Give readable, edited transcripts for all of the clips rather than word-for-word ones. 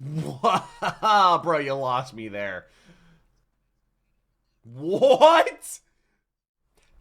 What? Bro, you lost me there. What?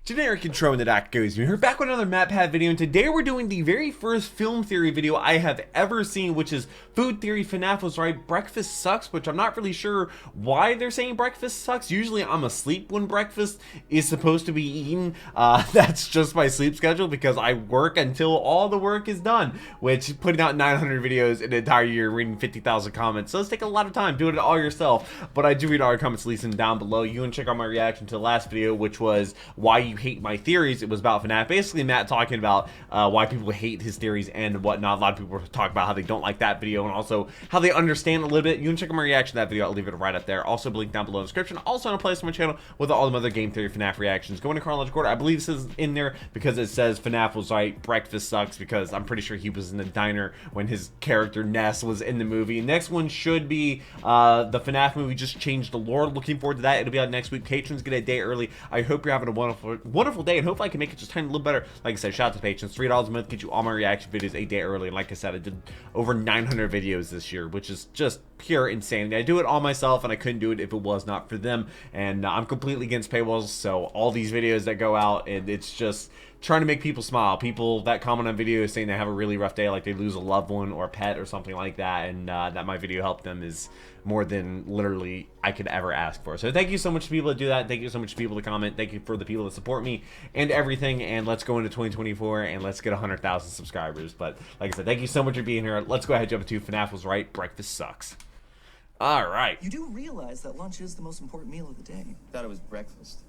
Generic intro, and the doc goes. We're back with another MatPat video, and today we're doing the very first film theory video I have ever seen, which is food theory. FNAF was right, breakfast sucks, which I'm not really sure why they're saying breakfast sucks. Usually I'm asleep when breakfast is supposed to be eaten. That's just my sleep schedule because I work until all the work is done, which putting out 900 videos in an entire year, reading 50,000 comments, so it's take a lot of time doing it all yourself. But I do read all your comments, leave them down below. You can check out my reaction to the last video, which was why you hate my theories. It was about FNAF. Basically, Matt talking about why people hate his theories and whatnot. A lot of people talk about how they don't like that video and also how they understand a little bit. You can check out my reaction to that video. I'll leave it right up there. Also, link down below in the description. Also, on a playlist on my channel with all the other game theory FNAF reactions. Going to chronological order. I believe this is in there because it says FNAF was right, breakfast sucks, because I'm pretty sure he was in the diner when his character Ness was in the movie. Next one should be the FNAF movie just changed the lore. Looking forward to that. It'll be out next week. Patrons get a day early. I hope you're having a wonderful day, and hopefully I can make it just a little better. Like I said, shout out to patrons. $3 a month get you all my reaction videos a day early. And like I said, I did over 900 videos this year, which is just pure insanity. I do it all myself, and I couldn't do it if it was not for them. And I'm completely against paywalls, so all these videos that go out, and it's just trying to make people smile. People that comment on videos saying they have a really rough day, like they lose a loved one or a pet or something like that, and that my video helped them is more than literally I could ever ask for. So thank you so much to people that do that. Thank you so much to people that comment. Thank you for the people that support me and everything. And let's go into 2024 and let's get 100,000 subscribers. But like I said, thank you so much for being here. Let's go ahead and jump into FNAF was right, breakfast sucks. All right. You do realize that lunch is the most important meal of the day. Thought it was breakfast.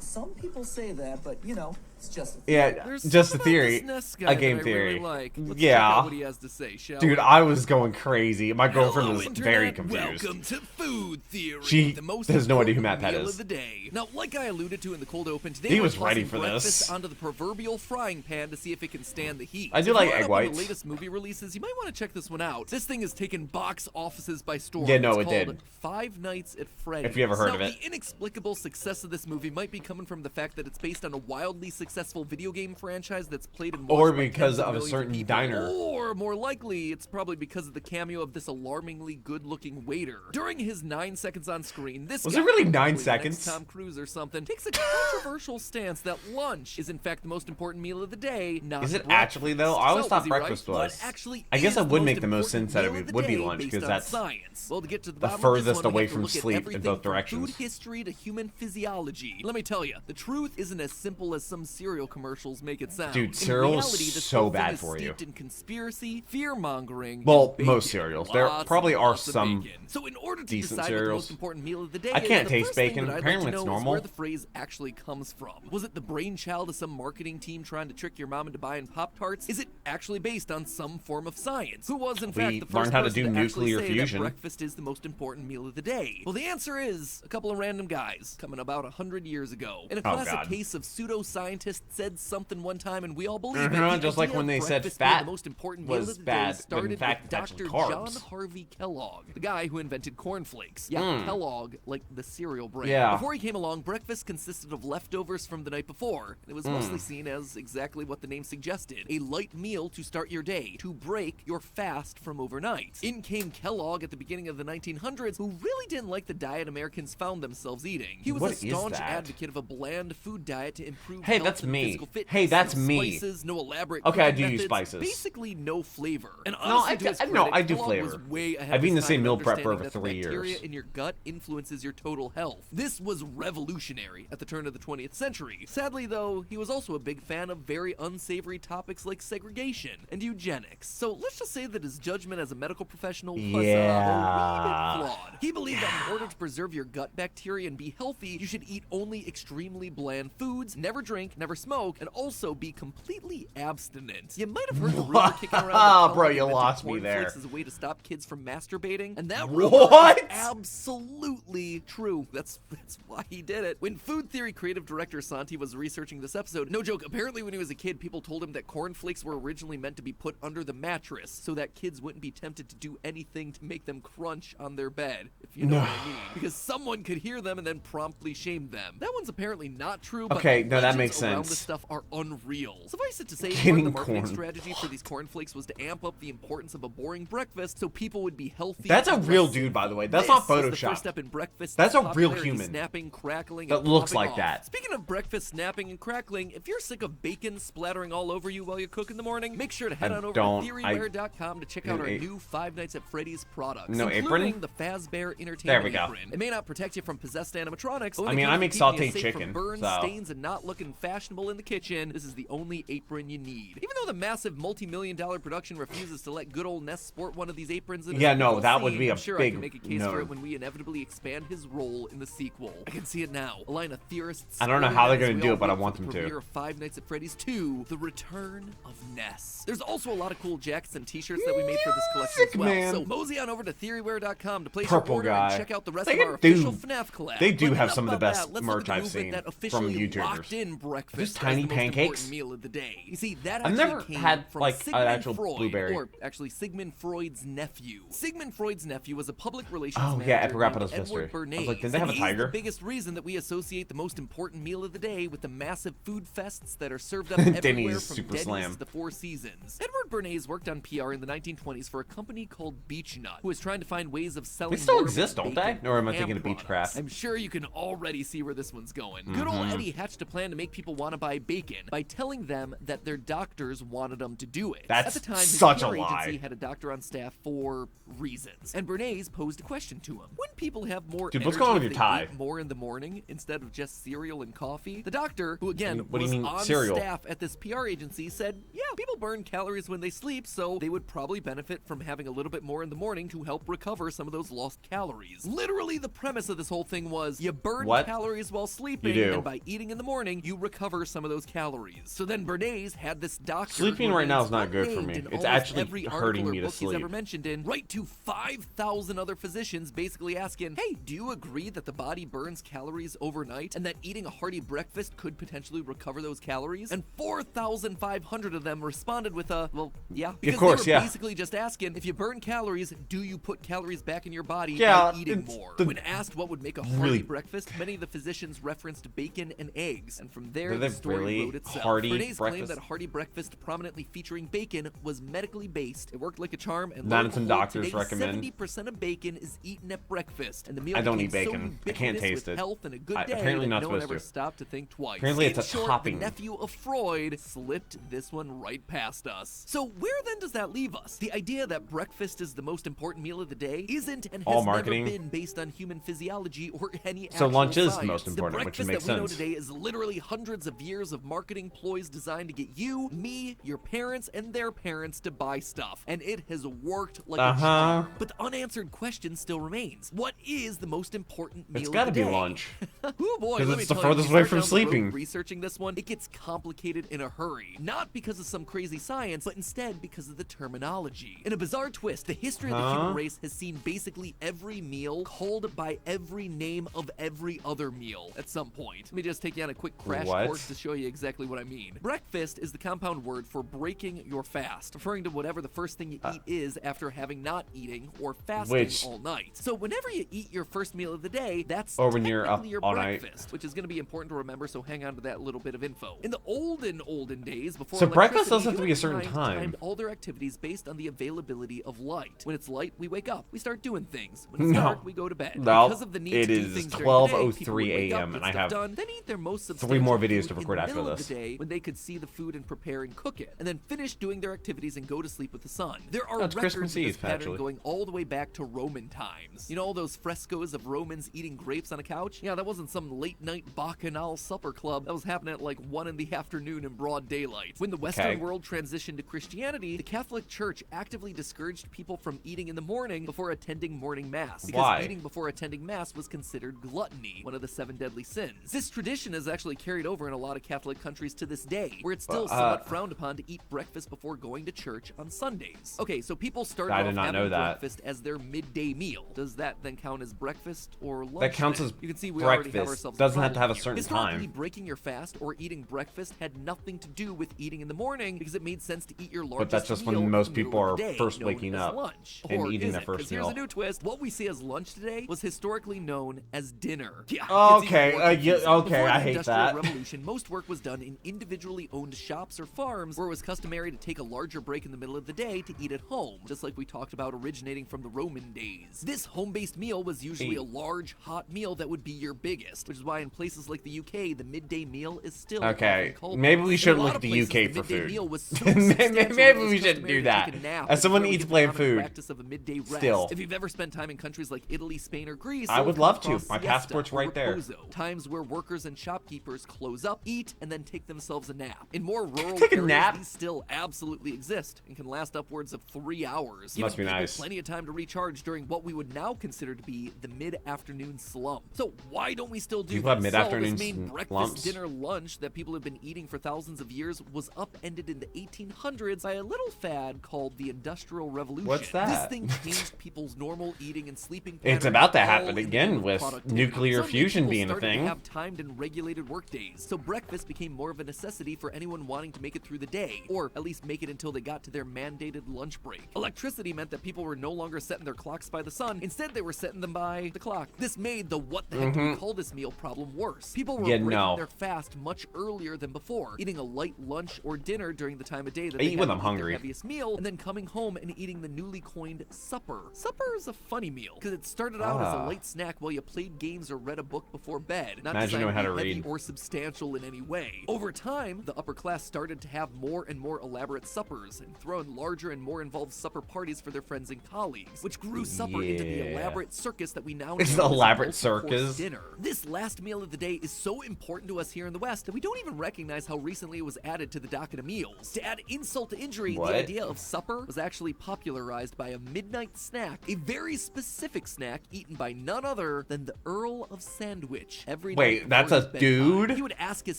Some people say that, but you know, it's just a theory. Yeah, just a theory. A game theory. Really like. Let's yeah. check out what he has to say, shall Dude, we? I was going crazy. My girlfriend was Internet. very confused. Welcome to Food Theory. She the most has no idea who MatPat meal is. Of the day. Now, like I alluded to in the cold open, today He we're was ready tossing for breakfast this. onto the proverbial frying pan to see if it can stand the heat. I do If like you're egg up on whites. The latest movie releases, you might want to check this one out. This thing has taken box offices by storm. Yeah, no, it's it called did. Five Nights at Freddy's. If you ever heard now, of it. The inexplicable success of this movie might be coming from the fact that it's based on a wildly successful video game franchise that's played and watched Or by because tens of a millions certain people. diner. Or more likely, it's probably because of the cameo of this alarmingly good-looking waiter. During his 9 seconds on screen, this Was guy, it really 9 probably the seconds? next Tom Cruise or something, takes a controversial stance that lunch is in fact the most important meal of the day, not Is it breakfast. actually though? I always So, thought was he right? breakfast What was. actually I guess is that would the make the most important sense that meal it of the would be day lunch, based because on that's science. Well, to get to the the bottom of this furthest one, we away have to from look at sleep in everything both from directions. Food history to human physiology. Let me tell you, the truth isn't as simple as some cereal commercials make it sound. Dude, In cereal is reality, this so whole thing bad is for you. steeped in conspiracy, fear-mongering, Well, and bacon. most cereals. There Lots probably and are lots of some bacon. So in order to decent decide what the cereals. most important meal of the day I is, can't the taste first thing bacon. that I'd Apparently like to it's know is normal. where the phrase actually comes from. Was it the brainchild of some marketing team trying to trick your mom into buying Pop-Tarts? Is it actually based on some form of science? Who was in fact the first learned how to person do to actually nuclear say fusion. that breakfast is the most important meal of the day? Well, the answer is a couple of random guys coming about 100 years ago. In a classic God. case of pseudo-scientist said something one time and we all believe it. Uh-huh, The just like idea when of they said breakfast being fat the most important meal was of the bad, day but in started fact with it's actually Dr. John carbs. Harvey Kellogg, the guy who invented cornflakes. Yeah, Kellogg, like the cereal brand. Yeah. Before he came along, breakfast consisted of leftovers from the night before, and it was mostly seen as exactly what the name suggested, a light meal to start your day, to break your fast from overnight. In came Kellogg at the beginning of the 1900s, who really didn't like the diet Americans found themselves eating. He was What a is staunch that? advocate of a bland food diet to improve Hey, health that's and me. physical fitness. Hey, that's No me. spices, no elaborate Okay, I cooking do use methods, spices. basically no flavor. And No, honestly, I to his do- no, credit, I do Kellogg flavor. was way ahead I've of eaten his the same time meal in prep for understanding over that the 3 bacteria years. in your gut influences your total health. This was revolutionary at the turn of the 20th century. Sadly, though, he was also a big fan of very unsavory topics like segregation and eugenics. So let's just say that his judgment as a medical professional was a wee bit flawed. He believed that in order to preserve your gut bacteria and be healthy, you should eat only extremely bland foods, never drink, never smoke, and also be completely abstinent. You might have heard the rumor kicking around that Bro, Kellogg you invented lost me there. cornflakes as a way to stop kids from masturbating, and that rumor What? is absolutely true. That's why he did it. When Food Theory creative director Santi was researching this episode, no joke, apparently when he was a kid, people told him that cornflakes were originally meant to be put under the mattress so that kids wouldn't be tempted to do anything to make them crunch on their bed, if you know what I mean. Because someone could hear them and then promptly shame them. That one's apparently not true, but Okay, no, that legends makes around around this stuff are unreal. Suffice it to say, part of Getting the marketing corn. strategy for these cornflakes was to amp up the importance of a boring breakfast so people would be healthy. That's a and real less dude, by the way. sinful. That's not This is the Photoshopped. first step in breakfast. That's a real popularity human. Snapping, crackling, That and looks popping like off. that. Speaking of breakfast snapping and crackling, if you're sick of bacon splattering all over you while you cook in the morning, make sure to head on over to TheoryWare.com to check out our new Five Nights at Freddy's products, including the Fazbear Entertainment Apron. It may not protect you from possessed animatronics, but I make sauteed chicken, from burns, so. stains, and not looking fashionable in the kitchen, this is the only apron you need. Even though the massive multi-million-dollar production refuses to let good old Ness sport one of these aprons in that would be a I'm sure big I can make a case for it when we inevitably expand his role in the sequel. I can see it now. A line of theorists. I don't know how they're gonna do it, but I want them to. Premiere of Five Nights at Freddy's 2: The Return of Ness. There's also a lot of cool jackets and t-shirts that we made for this collection as well. Man. So mosey on over to TheoryWare.com to place Purple your order guy. and check out the rest They of our do. official FNAF collab. They do But have enough some of the about best that. Let's merch look at the I've movement seen that from officially YouTubers. locked in breakfast Just as tiny the most pancakes? important meal of the day. You see, that I've actually never came had, from like, an Sigmund actual Freud, blueberry. or actually Sigmund Freud's nephew. Sigmund Freud's nephew was a public relations Oh, manager yeah, I forgot about named his sister. Edward Bernays. I was like, didn't they have a And tiger? He's the biggest reason that we associate the most important meal of the day with the massive food fests that are served up everywhere Denny's from Super Denny's Slam. to the Four Seasons. Edward Bernays worked on PR in the 1920s for a company called Beechnut, who was trying to find ways of selling They still more exist, don't they? bacon Or am I ham thinking of products. Beechcraft? I'm sure you can already see where this one's going. Good old Eddie hatched a plan to make people want to buy bacon by telling them that their doctors wanted them to do it. That's At the time, his such PR a lie. agency had a doctor on staff for reasons. And Bernays posed a question to him. When people have more Dude, energy what's going on with if your they tie? eat more in the morning instead of just cereal and coffee? The doctor, who again What do you was mean, on cereal? staff at this PR agency, said, yeah, people burn calories when they sleep, so they would probably benefit from having a little bit more in the morning to help recover some of those lost calories. Literally, the premise of this whole thing was you burn What? calories while sleeping, You do. and by eating in the morning, you recover some of those calories. So then Bernays had this doctor. Sleeping who right now remains is not good for unnamed me. in It's almost actually every hurting article or me to book he's sleep. ever mentioned in, write to 5,000 other physicians basically asking, hey, do you agree that the body burns calories overnight and that eating a hearty breakfast could potentially recover those calories? And 4,500 of them responded with a, well, yeah. Because course, they were yeah. basically just asking, if you burn calories, do you put calories back in your body Yeah, by eating it's more? the- When asked what would make a hearty Really- breakfast, many of the physicians referenced bacon and eggs. And from there, Were the they story really wrote itself. hearty Bernays claimed breakfast? that hearty breakfast prominently featuring bacon was medically based. It worked like a charm, and None lo of some and behold, doctors today, recommend. 70% of bacon is eaten at breakfast, and the meal I don't became eat bacon. So I can't ubiquitous taste with it. health and a good day apparently that not no one supposed ever to. stopped to think twice. Apparently In it's a short, topping. The nephew of Freud slipped this one right past us. So where then does that leave us? The idea that breakfast is the most important meal of the day isn't and All has marketing. never been based on human physiology or any So actual lunch is the science. most important, The which breakfast makes that we know sense. today is literally hundreds of years of marketing ploys designed to get you, me, your parents, and their parents to buy stuff. And it has worked like a charm. But the unanswered question still remains. What is the most important meal It's of gotta the be day? lunch. Oh boy, 'Cause let me it's the tell furthest you, away when you from start down the road sleeping. researching this one, it gets complicated in a hurry. Not because of some crazy science, but instead because of the terminology. In a bizarre twist, the history of the human race has seen basically every meal called by every name of every other meal at some point. Let me just take you on a quick crash What? course to show you exactly what I mean. Breakfast is the compound word for breaking your fast, referring to whatever the first thing you eat is after having not eating or fasting Which- all night. So whenever you eat your first meal of the day, that's Or when you're up technically your all night. breakfast, which is going to be important to remember, so hang on to that little bit of info. In the olden days, before So breakfast electricity, doesn't have to be a certain humankind time. timed all their activities based on the availability of light. When it's light, we wake up, we start doing things. When it's No. dark, we go to bed. No, Because of the need it to do is things during the day, 12:03 people would wake up, a.m. get and I stuff have done, then eat their most 3 substantial more videos to food record in the after middle of this. the day when they could see the food and prepare and cook it, and then finish doing their activities and go to sleep with the sun. There are That's records Christmas of this Eve, pattern actually. going all the way back to Roman times. You know all those frescoes of Romans eating grapes on a couch? Yeah, that wasn't some late night bacchanal supper club. That was happening at like 1 in the afternoon in broad daylight. When the Western world transitioned to Christianity, the Catholic Church actively discouraged people from eating in the morning before attending morning mass. Because Why? eating before attending mass was considered gluttony, one of the 7 deadly sins. This tradition is actually carried over in a lot of Catholic countries to this day, where it's still somewhat frowned upon to eat breakfast before going to church on Sundays. Okay, so people started I off did not having know that. breakfast as their midday meal. Does that then count as breakfast or lunch? That counts then? as You can see we already have breakfast. ourselves Doesn't have to problem have a here. certain Historically, time. breaking your fast or eating breakfast had nothing to do with eating in the morning because it made sense to eat your largest that's just when meal in most the middle people of the are day, first known waking as up lunch. and Or eating is their it? first 'Cause here's meal. a new twist. What we see as lunch today was historically known as dinner. Yeah, Okay, it's even more yeah, confusing. okay, Before I the hate Industrial that. Revolution, segregation, most work was done in individually owned shops or farms where it was customary to take a larger break in the middle of the day to eat at home, just like we talked about originating from the Roman days. This home-based meal was usually a large, hot meal that would be your biggest, which is why in places like the UK, the midday meal is still Okay, often called maybe one. we In a shouldn't lot look of at the places, UK for midday food. meal was so Maybe substantial we it was shouldn't customary do to that. take a nap As someone before eats the bland common food. practice of a midday rest. Still. If you've ever spent time in countries like Italy, Spain, or Greece, I you'll would come love to. across My siesta passport's or right there. reposo, times where workers and shopkeepers close up, eat, and then take themselves a nap. In more rural Take a areas, nap? these still absolutely exist and can last upwards of 3 hours. Must be Giving people nice. plenty of time to recharge during what we would now consider to be the mid-afternoon slump. So why don't we still do People have this? mid-afternoon This main breakfast, slumps? dinner, lunch that people have been eating for thousands of years was upended in the 1800s by a little fad called the Industrial Revolution. What's that? This thing changed people's normal eating and sleeping It's patterns about to all happen in the again name of with productivity. nuclear Suddenly, fusion people being a started to thing. have timed and regulated work days, so breakfast became more of a necessity for anyone wanting to make it through the day, or at least make it until they got to their mandated lunch break. Electricity meant that people were no longer setting their clocks by the sun, instead they were setting them by the clock. This made the what the heck do we call this meal problem worse. People were Yeah, breaking no. their fast much earlier than before, eating a light lunch or dinner during the time of day that I they eat had when to I'm eat hungry. their heaviest meal, and then coming home and eating the newly coined supper. Supper is a funny meal, because it started out as a light snack while you played games or read a book before bed, not Imagine designed knowing how to to be heavy read. or substantial in any way. Over time, the upper class started to have more and more elaborate suppers and throw in larger and more involved supper parties for their friends and colleagues, which grew supper into the Yeah. elaborate circus that we now know It's as the a elaborate multi-course circus. dinner. This last meal of the day is so important to us here in the West that we don't even recognize how recently it was added to the docket of meals. To add insult to injury, What? the idea of supper was actually popularized by a midnight snack, a very specific snack eaten by none other than the Earl of Sandwich. Every Wait, night that's before a his bedtime, dude? He would ask his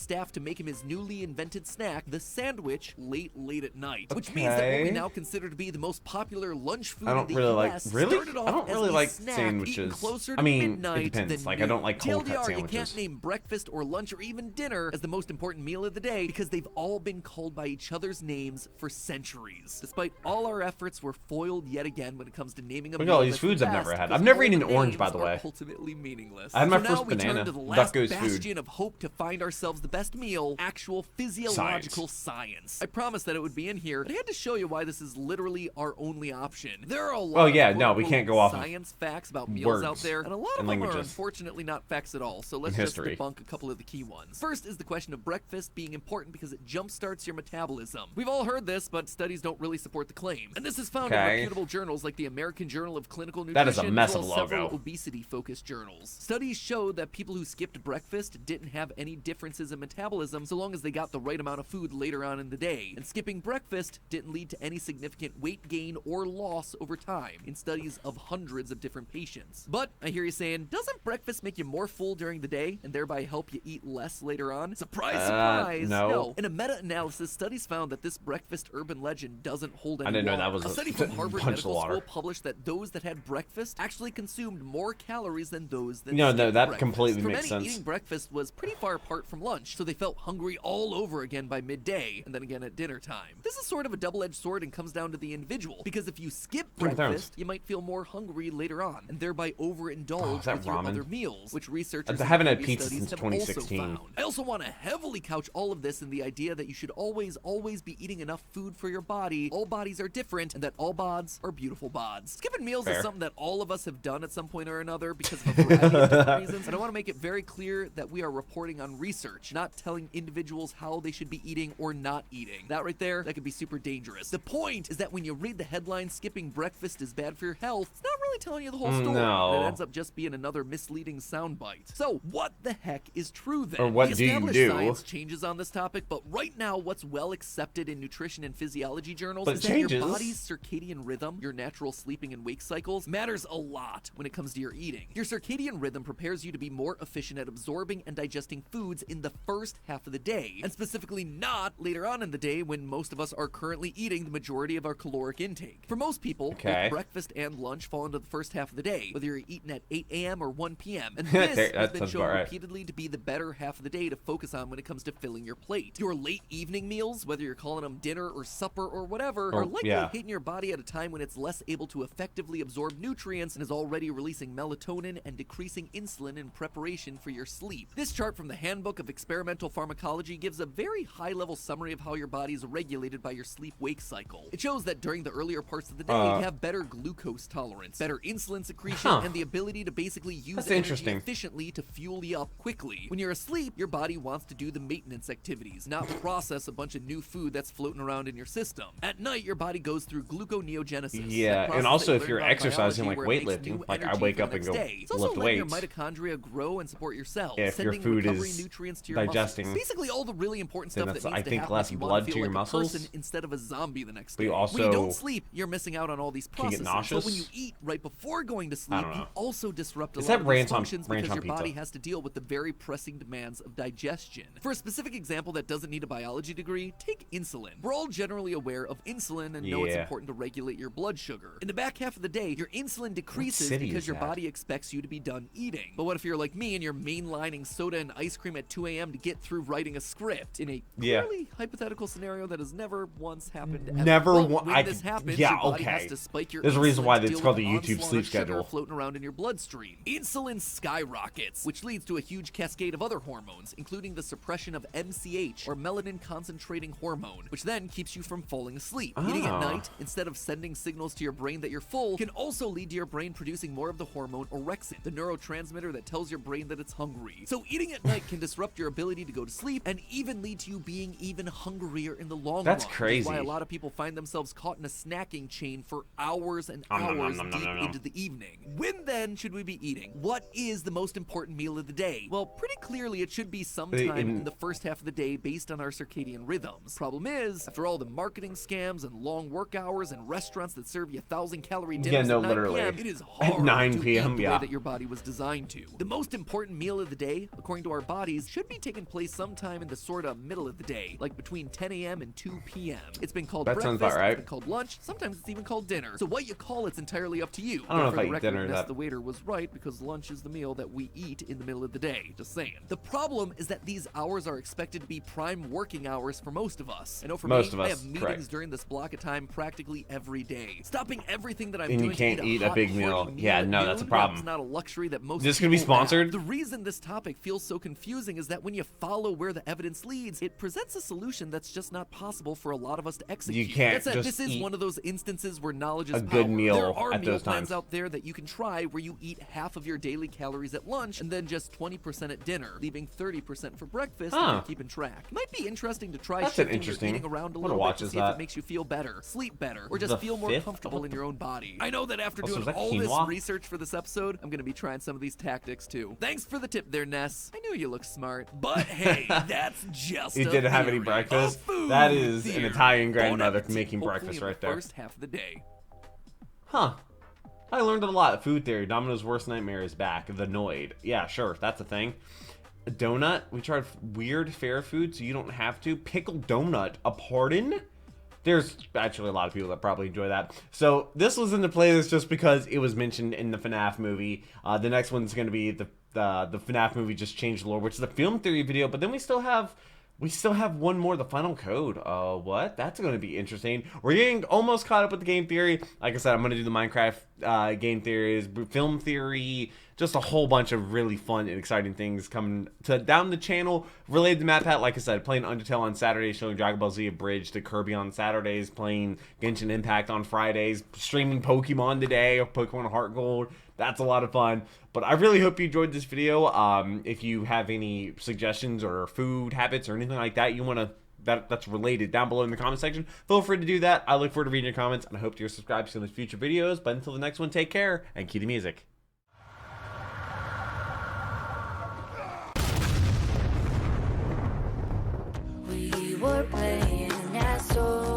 staff to make him his newly invented snack, the sandwich, late at night. Which means that what we Okay. now consider to be the most popular lunch food I in don't the really like. US Really? started off I don't as really a like snack sandwiches. eaten closer to I mean, midnight it depends. than Like, I don't noon. like cold cut TLDR, you sandwiches. can't name breakfast or lunch or even dinner as the most important meal of the day because they've all been called by each other's names for centuries. Despite all our efforts, we're foiled yet again when it comes to naming a Look at meal all these that's the foods I've best, never had. because I've never all eaten the an orange, by names the are way. ultimately meaningless. I had my So now first we turn banana. to the Duck last goes food. bastion of hope to find ourselves the best meal, actual physiological science. I promised that it would be in here, but I had to show you why this is literally our only option. There are a lot Oh, yeah, of no, we quote-unquote can't go off of science facts about meals out words there, and a lot of and them are languages. unfortunately not facts at all, so let's And just history. debunk a couple of the key ones. First is the question of breakfast being important because it jumpstarts your metabolism. We've all heard this, but studies don't really support the claim. And this is found in Okay. reputable journals like the American Journal of Clinical That is a Nutrition, mess as well of as several logo. obesity-focused journals. Studies showed that people who skipped breakfast didn't have any differences in metabolism so long as they got the right amount of food later on in the day. And skipping breakfast didn't lead to any significant weight gain or loss over time in studies of hundreds of different patients. But I hear you saying, doesn't breakfast make you more full during the day and thereby help you eat less later on? Surprise, surprise. No. In a meta-analysis, studies found that this breakfast urban legend doesn't hold any I didn't know water. that was a a study from Harvard bunch of Medical water. School published that those that had breakfast actually consumed more calories than those that No, skipped that breakfast. completely For makes many, sense. eating breakfast was pretty far apart from lunch, so they felt hungry all over again by midday, and then again at dinner time. This is sort of a double-edged sword and comes down to the individual, because if you skip Game of Thrones. breakfast, you might feel more hungry later on, and thereby overindulge Oh, is that with your ramen? other meals, which researchers I in haven't had previous pizza studies since have 2016. also found. I also want to heavily couch all of this in the idea that you should always be eating enough food for your body. All bodies are different, and that all bods are beautiful bods. Skipping meals Fair. is something that all of us have done at some point or another because of a variety of different reasons, and I want to make it very clear that we are reporting on research, not telling individuals how they should be eating or not eating. That right there, that could be super dangerous. The point is that when you read the headline, skipping breakfast is bad for your health, it's not really telling you the whole story. No. And it ends up just being another misleading soundbite. So, what the heck is true then? Or what The do you established do? Science changes on this topic, but right now, what's well accepted in nutrition and physiology journals But is it that your changes. body's circadian rhythm, your natural sleeping and wake cycles, matters a lot when it comes to your eating. Your circadian rhythm prepares you to be more efficient at absorbing and digesting foods in the first half of the day, and specifically not later on in the day when most of us are currently eating the majority of our caloric intake. For most people, Okay. both breakfast and lunch fall into the first half of the day, whether you're eating at 8 a.m. or 1 p.m. And this That has been sounds shown about right. repeatedly to be the better half of the day to focus on when it comes to filling your plate. Your late evening meals, whether you're calling them dinner or supper or whatever, are likely yeah. hitting your body at a time when it's less able to effectively absorb nutrients and is already releasing melatonin and decreasing insulin in preparation for your sleep. This chart from the Handbook of Experimental Pharmacology gives a very high-level summary of how your body is regulated by your sleep-wake cycle. It shows that during the earlier parts of the day, you have better glucose tolerance, better insulin secretion, and the ability to basically use energy efficiently to fuel you up quickly. When you're asleep, your body wants to do the maintenance activities, not process a bunch of new food that's floating around in your system. At night, your body goes through gluconeogenesis. Yeah, and also if you're exercising, like weightlifting, like I wake up and go lift weights. Your mitochondria grow and support your cells, if your sending food recovery is nutrients to your digesting, muscles. Basically all the really important stuff that needs I to think happen less if you blood want to to feel your like muscles. a person instead of a zombie the next But day. you also when you don't sleep, you're missing out on all these can you get processes. nauseous? But when you eat right before going to sleep, you also disrupt a Is lot that of ranch these on- functions ranch because on your body pizza? has to deal with the very pressing demands of digestion. For a specific example that doesn't need a biology degree, take insulin. We're all generally aware of insulin and know it's important to regulate your blood sugar. In the back half of the day, your insulin decreases because your body expects you to be done eating. But what if you're like me and you're mainlining soda and ice cream at 2 a.m. to get through writing a script in a clearly hypothetical scenario that has never once happened ever? When this happens, your body has to spike your There's a reason why insulin to it's deal called with the YouTube onslaught sleep of sugar schedule. floating around in your bloodstream. Insulin skyrockets, which leads to a huge cascade of other hormones, including the suppression of MCH, or melanin concentrating hormone, which then keeps you from falling asleep. Eating at night, instead of sending signals to your brain that you're full, can also lead to your brain producing more of the hormone orexin, the neurotransmitter that tells your brain that it's hungry. So eating at night can disrupt your ability to go to sleep and even lead to you being even hungrier in the long run. That's crazy. Which is why a lot of people find themselves caught in a snacking chain for hours and hours deep into the evening. When then should we be eating? What is the most important meal of the day? Well, pretty clearly it should be sometime in the first half of the day based on our circadian rhythms. Problem is, after all the marketing scams and long work hours and restaurants that serve you 1,000-calorie dinners at 9 p.m., it is hard at 9 to p.m. eat the way that your body was designed to. The most important meal of the day, according to our bodies, should be taking place sometime in the sort of middle of the day, like between 10 a.m. and 2 p.m. It's been called breakfast, sounds about right. It's been called lunch, sometimes it's even called dinner. So what you call it's entirely up to you. I don't know if For I the eat record, dinner Ness, that- the waiter was right because lunch is the meal that we eat in the middle of the day. Just saying. The problem is that these hours are expected to be prime working hours for most of us. I know for Most me, of I us, have meetings correct. during this block of time practically every day. Stopping everything that I'm And doing you can't to eat eat a big meal. hearty Yeah, at no, that's a noon, problem. That's not a luxury that most This gonna be people have. sponsored? The reason this topic feels so confusing is that when you follow where the evidence leads, it presents a solution that's just not possible for a lot of us to execute. You can't That said, just this is eat one of those instances where knowledge is a good power. meal There are at meal those plans times. out there that you can try where you eat half of your daily calories at lunch and then just 20% at dinner, leaving 30% for breakfast if you're keeping track. It might be interesting to try That's shifting interesting. your eating around a I'm gonna little bit watch to this see if that. it makes you feel better, sleep better, or just The feel more 5th? comfortable in your own body. I know that after Also, doing is that all this quinoa? research for this episode, I'm gonna be trying some of these tactics too. Thanks for the tip there, Ness. I knew you look smart, but hey, that's just You a didn't have any theory. breakfast? A food That is an theory. Italian Bon grandmother appetit, making hopefully breakfast in the right there. First half of the day. Huh. I learned a lot. Food theory. Domino's worst nightmare is back. The Noid. Yeah, sure. That's a thing. A donut. We tried weird fair food so you don't have to. Pickled donut. A pardon? There's actually a lot of people that probably enjoy that. So this was in the playlist just because it was mentioned in the FNAF movie. The next one's going to be the FNAF movie Just Changed the Lore, which is a film theory video. But then we still have one more, the final code. What? That's going to be interesting. We're getting almost caught up with the game theory. Like I said, I'm going to do the Minecraft game theories, film theory, just a whole bunch of really fun and exciting things coming down the channel related to MatPat. Like I said, playing Undertale on Saturdays, showing Dragon Ball Z Abridged to Kirby on Saturdays, playing Genshin Impact on Fridays, streaming Pokemon today, Pokemon Heart Gold. That's a lot of fun. But I really hope you enjoyed this video. If you have any suggestions or food habits or anything like that you want to that's related down below in the comment section, feel free to do that. I look forward to reading your comments, and I hope you're subscribed to some of the future videos. But until the next one, take care and cue the music. We were playing that song.